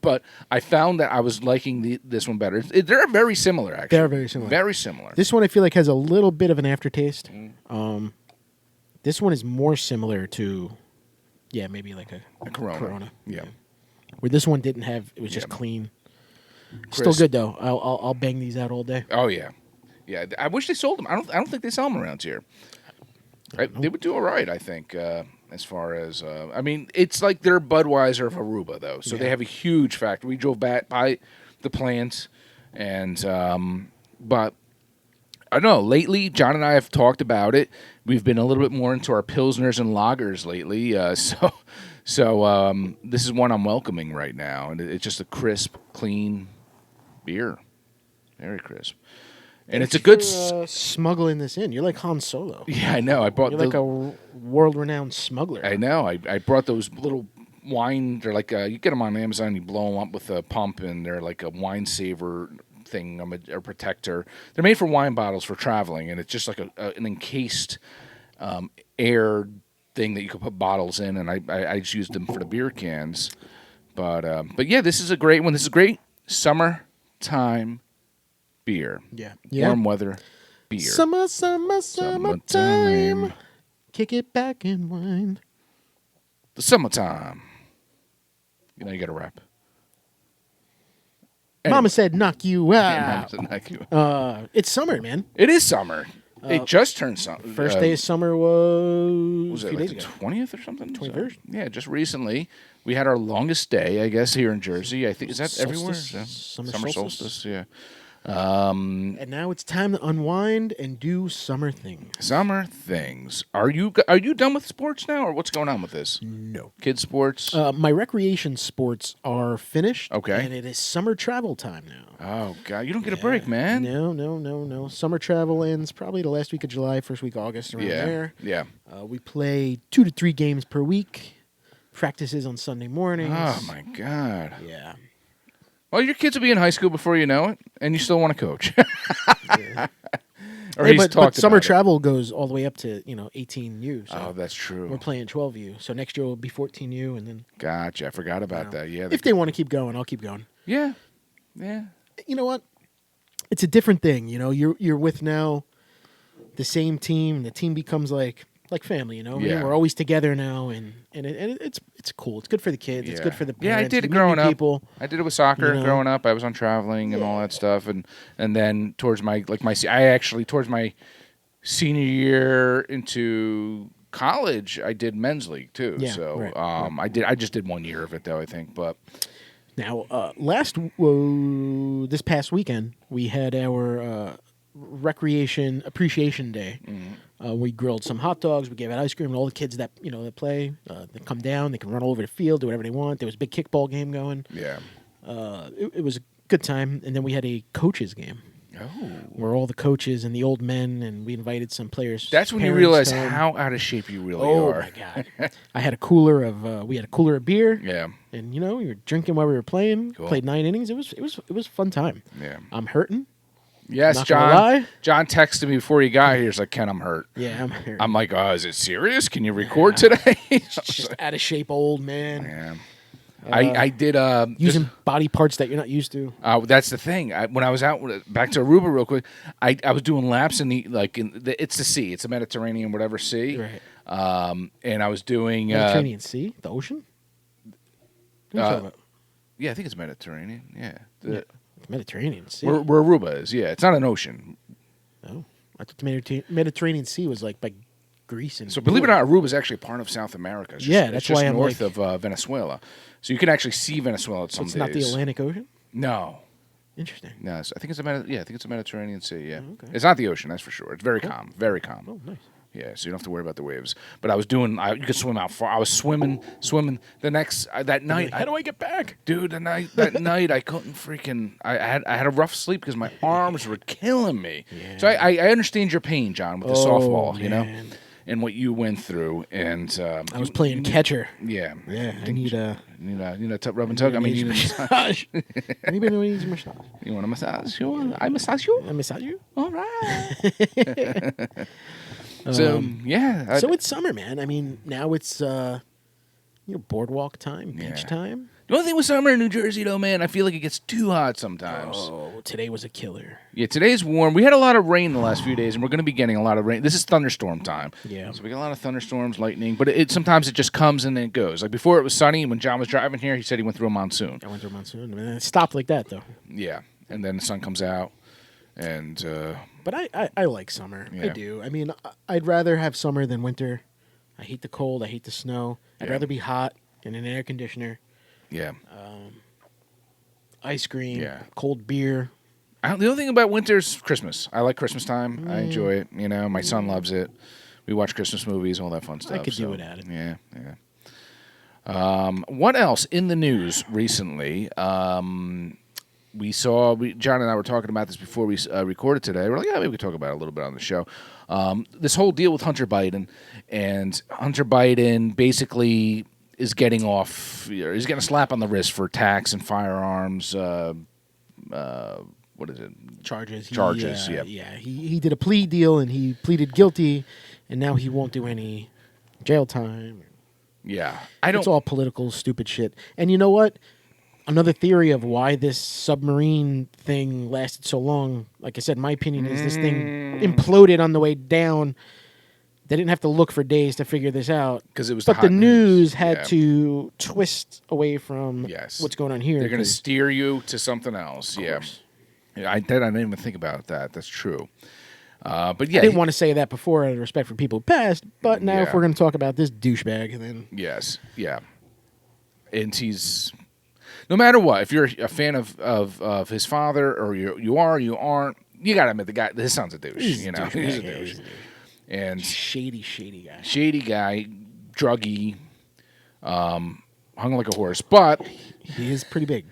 but I found that I was liking this one better. They're very similar, actually. They're very similar. Very similar. This one I feel like has a little bit of an aftertaste. Mm. This one is more similar to, maybe like a Corona. Yeah. Where this one didn't have, it was just Yeah. clean. Still Crisp. good though. I'll bang these out all day. Oh yeah, yeah. I wish they sold them. I don't think they sell them around here. They would do all right, I think. As far as I mean, it's like their Budweiser of Aruba, though. So they Yeah. have a huge factory. We drove back by the plant, and but I don't know. Lately, John and I have talked about it. We've been a little bit more into our pilsners and lagers lately. So this is one I'm welcoming right now, and it's just a crisp, clean beer, very crisp, and it's a good. Smuggling this in. You're like Han Solo. Yeah, I know. I brought. You're like a world-renowned smuggler. I know. I brought those little wine. They're like you get them on Amazon. You blow them up with a pump, and they're like a wine saver thing, a protector. They're made for wine bottles for traveling, and it's just like an encased air thing that you could put bottles in, and I just used them for the beer cans. But yeah, this is a great one. This is a great summertime beer. Yeah. Warm weather beer. Summertime. Summertime. Kick it back and wine. The summertime. You know you got to rap. Mama said, "Knock you out." It's summer, man. It is summer. It just turned summer. First day of summer was Was a it few like days the ago. 20th or something? 21st. Yeah, just recently. We had our longest day, I guess, here in Jersey. I think is that Solstice? everywhere? Summer solstice? Yeah. And now it's time to unwind and do summer things. Summer things. Are you done with sports now, or what's going on with this? No. Kids sports. My recreation sports are finished. Okay. And it is summer travel time now. Oh God, you don't get a break, man. No. Summer travel ends probably the last week of July, first week of August, around there. Yeah. We play 2 to 3 games per week. Practices on Sunday mornings. Oh my God. Yeah. Well, your kids will be in high school before you know it, and you still want to coach. Or Hey, he's but talked summer about it. travel goes all the way up to 18U. So Oh, that's true. we're playing 12U. So next year will be 14U, and then Gotcha. I forgot about that. Yeah. if they want to keep going, I'll keep going. Yeah. You know what? It's a different thing. You're with now the same team. The team becomes like like family, you know. Yeah. We're always together now, and it's cool. It's good for the kids. It's good for the parents. Yeah, I did it You meet growing new up. people. I did it with soccer You know? growing up. I was on traveling and all that stuff, and then towards my towards my senior year into college, I did men's league too. Yeah, So right. I just did 1 year of it though, I think. But Now, this past weekend, we had our recreation appreciation day. We grilled some hot dogs. We gave out ice cream, and all the kids that that play, they come down. They can run all over the field, do whatever they want. There was a big kickball game going. yeah. It was a good time. And then we had a coaches game. Oh. Where all the coaches and the old men, and we invited some players. That's when you parents realize down. how out of shape you really Oh are. my god! I had a cooler of we had a cooler of beer. Yeah. And we were drinking while we were playing. Cool. Played 9 innings. It was a fun time. Yeah. I'm hurting. Yes, Not gonna lie. John texted me before he got here. He's like, "Ken, I'm hurt." Yeah, I'm hurting. I'm like, "Oh, is it serious? Can you record today?" Just out of shape, old man. Yeah. I did Using body parts that you're not used to. that's the thing. When I was out back to Aruba real quick, I was doing laps in it's the sea. It's the Mediterranean, whatever sea. Right. And I was doing Mediterranean Sea, the ocean. What are you talking about? yeah, I think it's Mediterranean. Yeah. Mediterranean Sea. Where Aruba is. Yeah, it's not an ocean. Oh, I thought the Mediterranean Sea was like by Greece and. So believe it or not, Aruba is actually part of South America. It's Yeah, it's that's just why I'm north like- of Venezuela. So you can actually see Venezuela at some It's days. not the Atlantic Ocean. No. Interesting. No, I think it's I think it's a Mediterranean Sea. Yeah, okay. It's not the ocean, that's for sure. It's very calm, very calm. Oh, nice. Yeah, so you don't have to worry about the waves. But I was doing, you could swim out far. I was swimming the next that night. How do I get back? Dude, that night I couldn't freaking. I had a rough sleep because my arms were killing me. Yeah. So I understand your pain, John, with the softball, man. and what you went through. And I was playing catcher. Yeah, Yeah, I need a. need a rub and tug. I mean, you need a massage. Anybody needs a massage? You want a massage? You want? I massage you. I massage you. All right. So yeah. So it's summer, man. I mean, now it's boardwalk time, beach Yeah. time. The only thing with summer in New Jersey, though, man, I feel like it gets too hot sometimes. Oh, today was a killer. Yeah, today's warm. We had a lot of rain the last few days, and we're going to be getting a lot of rain. This is thunderstorm time. Yeah. So we get a lot of thunderstorms, lightning, but sometimes it just comes and then it goes. Like before it was sunny, when John was driving here, he said he went through a monsoon. I went through a monsoon. I mean, it stopped like that though. Yeah, and then the sun comes out, and But I like summer. I Yeah. do. I mean, I'd rather have summer than winter. I hate the cold. I hate the snow. I'd Yeah. rather be hot in an air conditioner. yeah. Ice cream, Yeah. cold beer. The only thing about winter is Christmas. I like Christmas time. I enjoy it. My son loves it. We watch Christmas movies, all that fun stuff. could do without it. Yeah, yeah. What else in the news recently? We saw, John and I were talking about this before we recorded today. We're like, yeah, maybe we could talk about it a little bit on the show. This whole deal with Hunter Biden, and Hunter Biden basically is getting off. He's getting a slap on the wrist for tax and firearms. What is it? Charges. Charges, yeah. Yeah. He did a plea deal and he pleaded guilty, and now he won't do any jail time. Yeah, I don't. It's all political, stupid shit. And you know what? Another theory of why this submarine thing lasted so long, like I said, my opinion is this thing imploded on the way down. They didn't have to look for days to figure this out. 'Cause it was but the the hot news news. had Yeah. to twist away from Yes. what's going on here. They're going to 'cause- steer you to something else. Yeah. course. Yeah, I didn't even think about that. That's true. But yeah, I didn't want to say that before out of respect for people who passed, but now Yeah. if we're going to talk about this douchebag, then yes, yeah, and he's no matter what. If you're a fan of his father, or you aren't, you got to admit the guy. His son's a douche. he's He's a a douchebag. douche. And shady guy. shady guy, druggy, hung like a horse. But He is pretty big.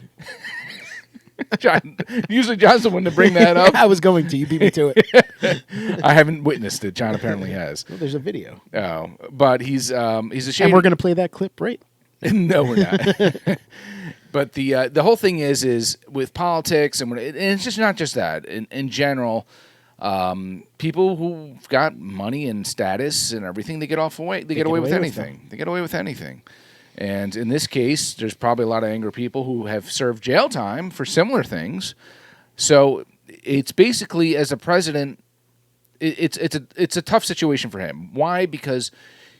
John, usually John's the one to bring that up. I was going to. You beat me to it. I haven't witnessed it. John apparently has. Well, there's a video. Oh, but he's a shady. And we're going to play that clip, right? No, we're not. But the whole thing is with politics, and it's just not just that. In general, people who've got money and status and everything, they get away with anything. They get away with anything. And in this case, there's probably a lot of angry people who have served jail time for similar things. So it's basically, as a president, it's a tough situation for him. Why? Because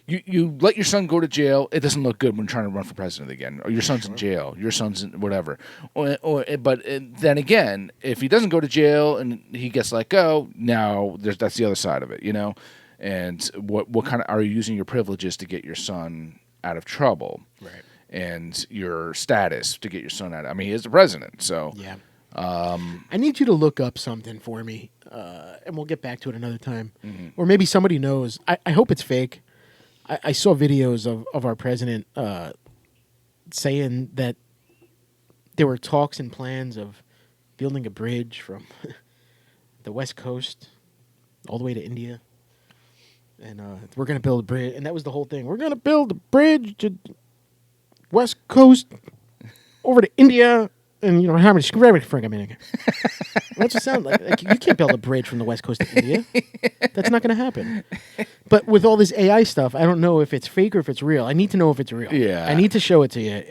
you let your son go to jail. It doesn't look good when trying to run for president again. Or your son's in jail. Your son's in whatever. But then again, if he doesn't go to jail and he gets let go, now that's the other side of it, you know. And what kind of are you using your privileges to get your son out of trouble? Right. And your status to get your son out. I mean, he is the president, so yeah. I need you to look up something for me, and we'll get back to it another time. Mm-hmm. Or maybe somebody knows. I hope it's fake. I saw videos of our president saying that there were talks and plans of building a bridge from the West Coast all the way to India. And we're going to build a bridge. And that was the whole thing. We're going to build a bridge to West Coast over to India. And, you know, how much? What's it sound like? You can't build a bridge from the West Coast to India. That's not going to happen. But with all this AI stuff, I don't know if it's fake or if it's real. I need to know if it's real. Yeah. I need to show it to you.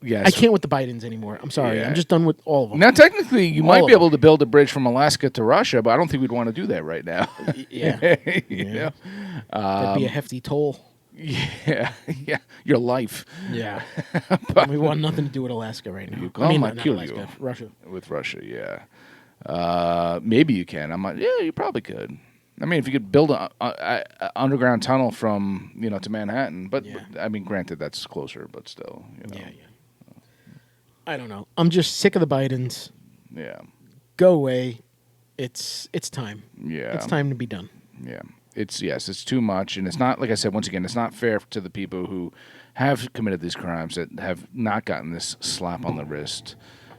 Yes. I can't with the Bidens anymore. I'm sorry. Yeah. I'm just done with all of them. Now, technically, you might be able to build a bridge from Alaska to Russia, but I don't think we'd want to do that right now. Yeah. you know? That'd be a hefty toll. Yeah. Your life. Yeah. We want nothing to do with Alaska right now. Not kill Alaska, you. Russia. With Russia, yeah. Maybe you can. I'm like, yeah, you probably could. I mean, if you could build an underground tunnel from, to Manhattan, but I mean, granted, that's closer, but still, Yeah. I don't know. I'm just sick of the Bidens. Yeah. Go away. It's time. Yeah. It's time to be done. Yeah. It's too much, and it's not, like I said, once again, it's not fair to the people who have committed these crimes that have not gotten this slap on the wrist.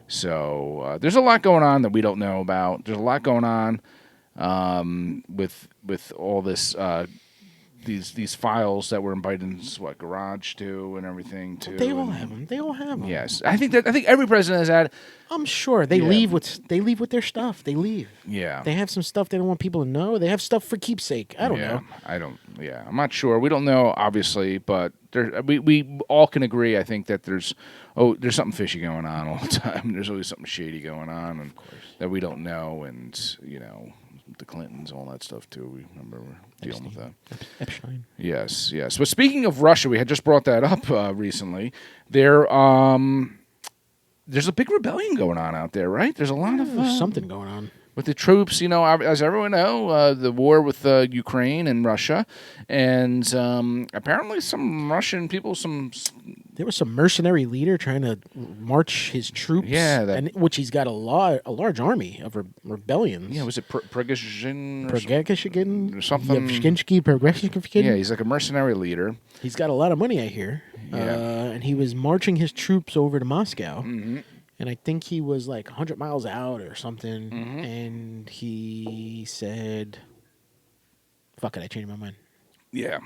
So there's a lot going on that we don't know about. There's a lot going on with all this these files that were in Biden's garage too and everything too. They all have them. Yes, I think every president has had. I'm sure they leave with their stuff. They leave. Yeah, they have some stuff they don't want people to know. They have stuff for keepsake. I don't know. I'm not sure. We don't know, obviously, but we all can agree. I think that there's something fishy going on all the time. There's always something shady going on, and that we don't know, and the Clintons, all that stuff too. We remember we're dealing with that. Epstein. Yes. But speaking of Russia, we had just brought that up recently. There's a big rebellion going on out there, right? There's a lot of something going on with the troops. As everyone know, the war with Ukraine and Russia, and apparently some Russian people, there was some mercenary leader trying to march his troops. Yeah, which he's got a large army of rebellions. Yeah, was it Prigozhin or something? Yevgeny. Yeah, he's like a mercenary leader. He's got a lot of money, I hear. Yeah. And he was marching his troops over to Moscow. Mm-hmm. And I think he was like 100 miles out or something. Mm-hmm. And he said, fuck it, I changed my mind. Yeah.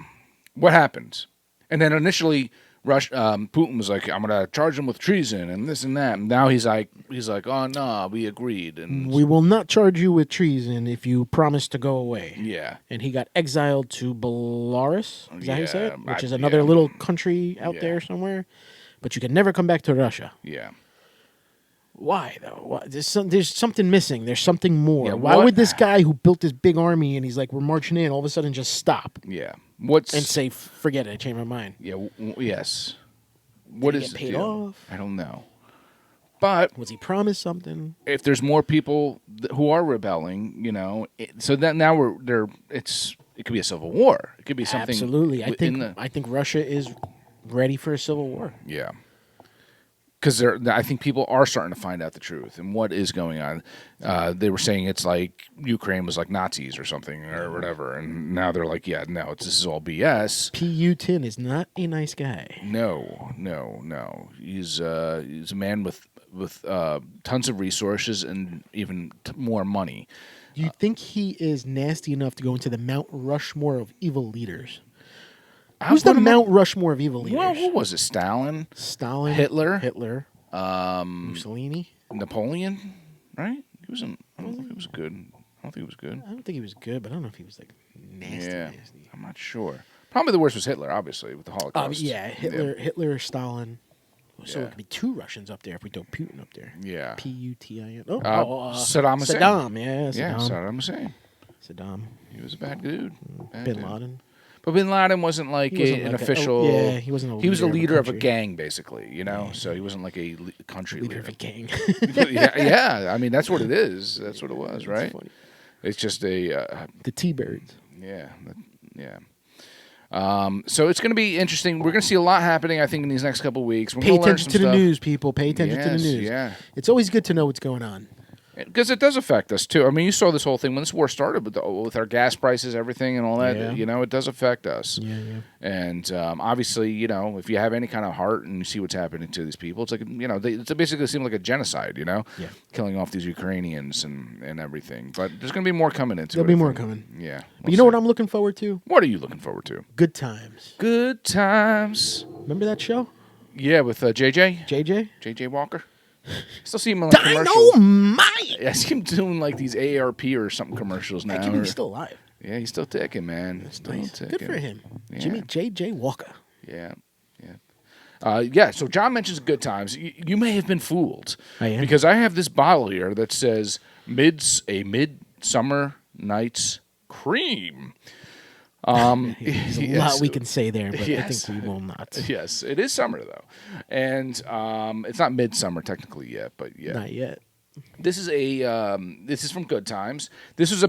What happened? And then initially, Putin was like, I'm going to charge him with treason and this and that. And now he's like, oh, no, we agreed. And we will not charge you with treason if you promise to go away. Yeah. And he got exiled to Belarus, is that how you say it? Which is another little country out there somewhere. But you can never come back to Russia. Yeah. Why, though? There's something missing. There's something more. Yeah, why would this guy who built this big army and he's like, we're marching in, all of a sudden just stop? Yeah. And say, forget it, I changed my mind. Yeah, yes. Did he get paid off? I don't know. But was he promised something? If there's more people who are rebelling, so that now it could be a civil war. It could be something. Absolutely. I think Russia is ready for a civil war. Yeah. Because I think people are starting to find out the truth and what is going on. They were saying it's like Ukraine was like Nazis or something or whatever, and now they're like, yeah, no, this is all BS. Putin is not a nice guy. No. He's a man with tons of resources and even more money. Do you think he is nasty enough to go into the Mount Rushmore of evil leaders? Who's the Mount Rushmore of evil leaders? Well, who was it? Stalin, Hitler, Mussolini, Napoleon, right? He wasn't. I don't think he was good. I don't think he was good, but I don't know if he was like nasty. Yeah, I'm not sure. Probably the worst was Hitler, obviously, with the Holocaust. Hitler, Stalin. So it could be two Russians up there if we throw Putin up there. Yeah. Putin. Saddam Hussein. Saddam, yeah, Saddam Hussein. Saddam. He was a bad dude. Bin Laden. But Bin Laden wasn't like He wasn't an like official. yeah, he wasn't a leader. He was a leader of a country. gang, basically. You know, so he wasn't like a country Leader leader. of a gang. yeah. I mean, that's what it is. That's what it was, right? Funny. It's just a The T-Birds. yeah. So it's going to be interesting. We're going to see a lot happening, I think, in these next couple of weeks. We're Pay gonna learn attention some to the stuff. news, people. Pay attention to the news. Yeah. It's always good to know what's going on. Because it does affect us too. I mean, you saw this whole thing when this war started with our gas prices, everything, and all that. Yeah. You know, it does affect us. Yeah. And obviously, you know, if you have any kind of heart and you see what's happening to these people, it's like, you know, it basically seems like a genocide. You know, killing off these Ukrainians and everything. But there's going to be more coming into it. There'll be more coming. Yeah. But you know what I'm looking forward to? What are you looking forward to? Good Times. Good Times. Remember that show? Yeah, with JJ JJ Walker. Still see him in like commercials. Dynamite! I see him doing like these AARP or something commercials now. Actually, he's still alive. Yeah, he's still ticking, man. Still Nice. ticking. Good for him. Yeah. Jimmy J.J. Walker. Yeah. Yeah, so John mentions Good Times. You may have been fooled. I am. Because I have this bottle here that says Midsummer Night's Creme. There's a lot we can say there, but Yes. I think we will not. Yes, it is summer, though. And it's not midsummer technically yet, but yeah. Not yet. This is this is from Good Times. This is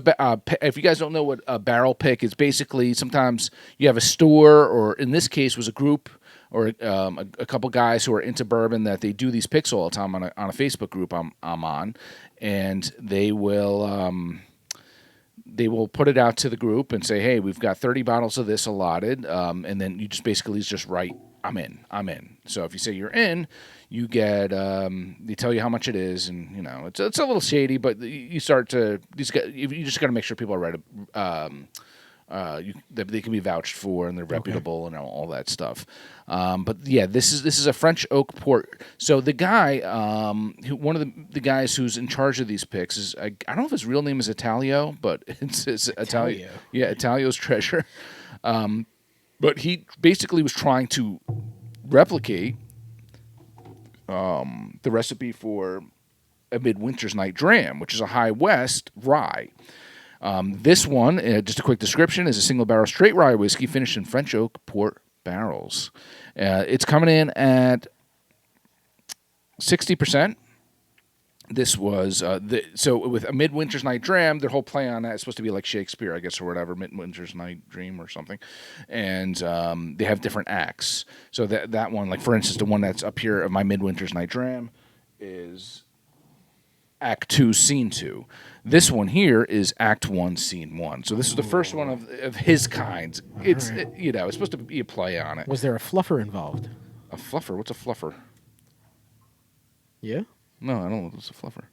if you guys don't know what a barrel pick is, basically sometimes you have a store, or in this case was a group or a couple guys who are into bourbon that they do these picks all the time on a Facebook group I'm on, and they will put it out to the group and say, hey, we've got 30 bottles of this allotted, and then you just basically just write, I'm in. So if you say you're in, you get they tell you how much it is, and you know it's a little shady, but you start to you just got to make sure people are ready. That they can be vouched for and they're reputable and all that stuff. But yeah, this is a French oak port. So the guy, one of the guys who's in charge of these picks is I don't know if his real name is Italio, but it's Italio. Yeah, Italio's treasure. But he basically was trying to replicate the recipe for a Midwinter's Night Dram, which is a High West rye. This one, just a quick description, is a single barrel straight rye whiskey finished in French oak port barrels. It's coming in at 60%. This was so with a Midwinter's Night Dram, their whole play on that is supposed to be like Shakespeare, I guess, or whatever, Midwinter's Night Dream or something. And they have different acts. So that one, like for instance, the one that's up here of my Midwinter's Night Dram is Act 2, Scene 2. This one here is Act 1, Scene 1. So this is the first one of his kind. It's it's supposed to be a play on it. Was there a fluffer involved? A fluffer? What's a fluffer? Yeah. No, I don't know what's a fluffer.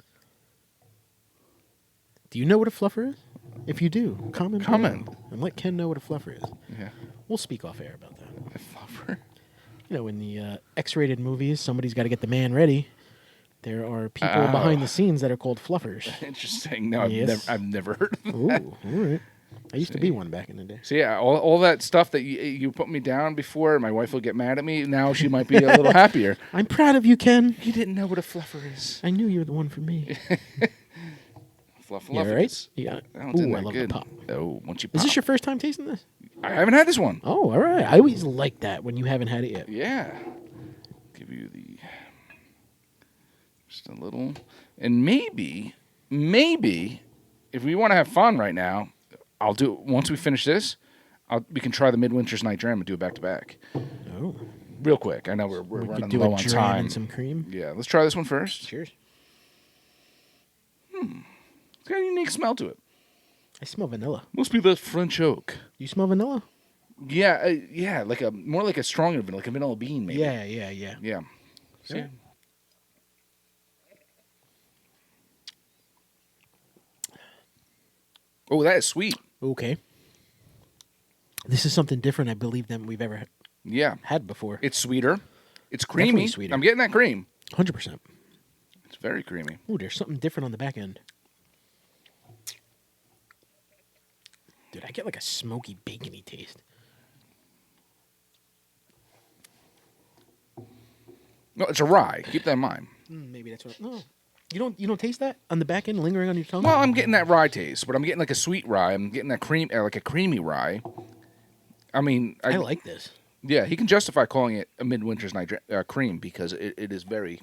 Do you know what a fluffer is? If you do, comment below and let Ken know what a fluffer is. Yeah. We'll speak off air about that. A fluffer? You know, in the X-rated movies, somebody's got to get the man ready. There are people behind the scenes that are called fluffers. Interesting. No, Yes. I've never heard of that. Ooh, all right. I used to be one back in the day. So yeah, all that stuff that you put me down before, my wife will get mad at me. Now she might be a little happier. I'm proud of you, Ken. You didn't know what a fluffer is. I knew you were the one for me. Fluff. Right? Yeah. Ooh, I love the pop. Oh, once you pop. Is this your first time tasting this? I haven't had this one. Oh, all right. I always like that when you haven't had it yet. Yeah. Give you just a little, and maybe if we want to have fun right now, I'll do it once we finish this. We can try the Midwinter's Night Dram and do it back to back. Oh. Real quick. I know we're We running could do low a on dram time. and some cream. Yeah, let's try this one first. Cheers. It's got a unique smell to it. I smell vanilla. Must be the French oak. You smell vanilla? Yeah, like more like a stronger vanilla, like a vanilla bean, maybe. Yeah. Yeah. See? Yeah. Oh, that is sweet. Okay. This is something different, I believe, than we've ever had before. It's sweeter. It's creamy. Definitely sweeter. I'm getting that cream. 100%. It's very creamy. Ooh, there's something different on the back end. Dude, I get like a smoky, bacony taste. No, it's a rye. Keep that in mind. Maybe that's what. No, You don't taste that on the back end lingering on your tongue? Well, I'm getting that rye taste, but I'm getting like a sweet rye. I'm getting that like a creamy rye. I mean, I like this. Yeah, he can justify calling it a Midwinter's Night cream because it is very,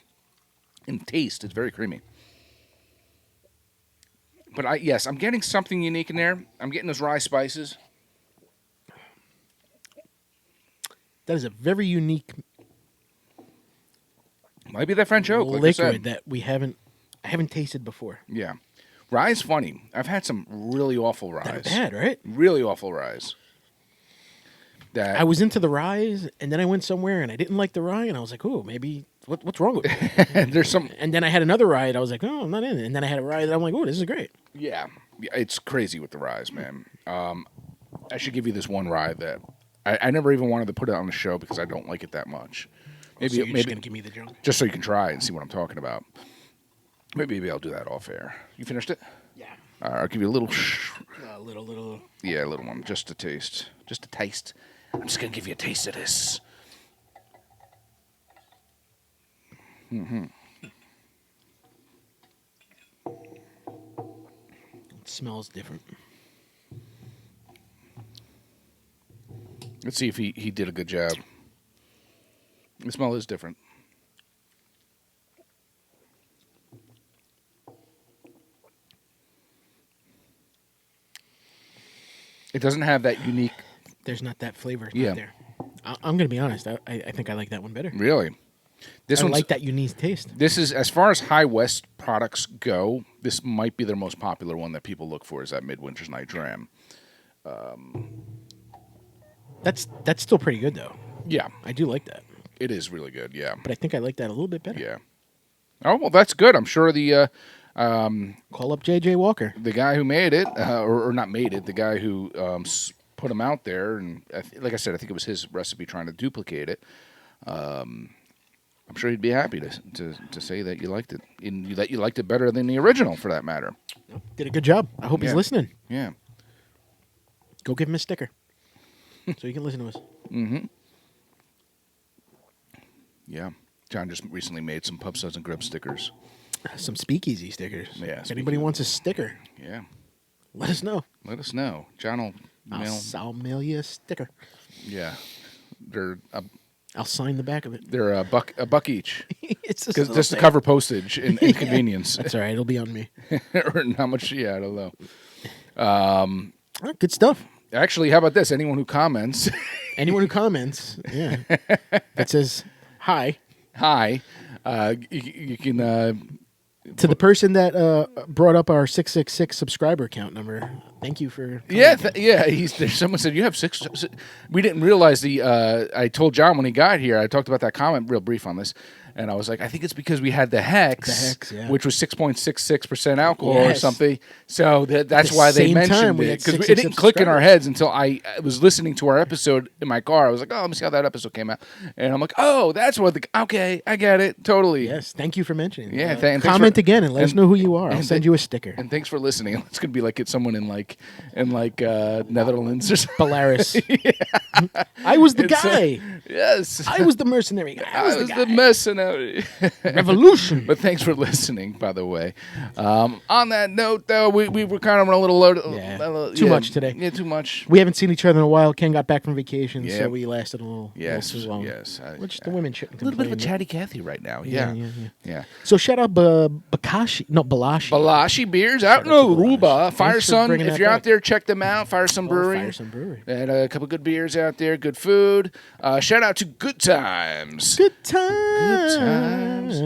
in taste, it's very creamy. But I'm getting something unique in there. I'm getting those rye spices. That is a very unique Might be that French oak, like liquid that I haven't tasted before. Yeah. Rye is funny. I've had some really awful ryes. Not bad, right? Really awful ryes. I was into the rye, and then I went somewhere and I didn't like the rye, and I was like, "Oh, maybe what's wrong with it?" There's some. And then I had another rye, and I was like, "Oh, I'm not in it." And then I had a rye that I'm like, "Oh, this is great." Yeah, it's crazy with the ryes, man. I should give you this one rye that I never even wanted to put it on the show because I don't like it that much. Maybe you're just gonna give me the junk, just so you can try it and see what I'm talking about. Maybe I'll do that off air. You finished it? Yeah. I'll give you a little. Little. Yeah, a little one, just a taste. Just a taste. I'm just gonna give you a taste of this. Mm-hmm. It smells different. Let's see if he did a good job. The smell is different. It doesn't have that unique. There's not that flavor. It's Yeah. not there. I'm going to be honest. I think I like that one better. Really? I like that unique taste. This is, as far as High West products go, this might be their most popular one that people look for is that Midwinter's Night Dram. That's still pretty good, though. Yeah. I do like that. It is really good, yeah. But I think I like that a little bit better. Yeah. Oh, well, that's good. I'm sure the... Call up J.J. Walker. The guy who made it, or not made it, the guy who put them out there, and like I said, I think it was his recipe trying to duplicate it. I'm sure he'd be happy to say that you liked it, and that you liked it better than the original, for that matter. Did a good job. I hope he's listening. Yeah. Go give him a sticker so he can listen to us. Mm-hmm. Yeah. John just recently made some Pub Suds and Grub stickers. Some Speakeasy stickers. Yeah. If anybody wants a sticker, yeah, let us know. Let us know. John will mail. I'll mail you a sticker. Yeah. I'll sign the back of it. They're a buck each. It's just to cover postage and inconvenience. That's all right. It'll be on me. Or how much? Yeah, I don't know. Good stuff. Actually, how about this? Anyone who comments, yeah, that says hi, you can. To the person that brought up our 666 subscriber count number, thank you for There's someone said you have six. We didn't realize I told John when he got here. I talked about that comment real brief on this, and I was like, I think it's because we had the hex, which was 6.66% alcohol or something. So that's why they mentioned it, because it didn't click in our heads until I was listening to our episode in my car. I was like, oh, let me see how that episode came out, and I'm like, oh, that's what okay, I get it totally. Yes, thank you for mentioning. Yeah, comment again and let us know who you are. I'll send you a sticker. And thanks for listening. It's gonna be like it's someone in Netherlands or something. Belarus. I was the guy. Yes, I was the mercenary guy. I was the mercenary. Revolution. But thanks for listening, by the way. On that note, though, we were kind of a little low. Too much today. Yeah, too much. We haven't seen each other in a while. Ken got back from vacation, so we lasted a little too long. Yes. Which the women shouldn't A little bit of a complain, chatty Cathy right now. Yeah. So shout out Balashi. Balashi beers out in Aruba. Fire Sun. If you're out there, check them out. Fire Sun Brewing. Fire Sun Brewery. They had a couple good beers out there. Good food. Shout out to Good Times. Good times.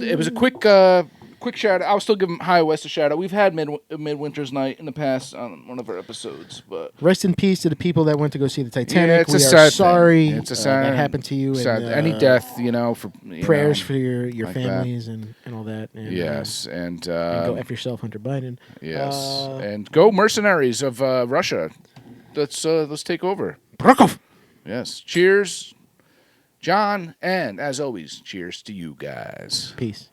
It was a quick shout out. I'll still give High West a shout out. We've had Midwinter's Night in the past on one of our episodes, but rest in peace to the people that went to go see the Titanic. Yeah, it's we a are sad sorry thing. It's a sad that happened to you. Sad. And, any death, for prayers for your like families and all that. And, yes, and go F yourself, Hunter Biden. Yes, and go mercenaries of Russia. Let's take over. Brokov. Yes. Cheers, John, and as always, cheers to you guys. Peace.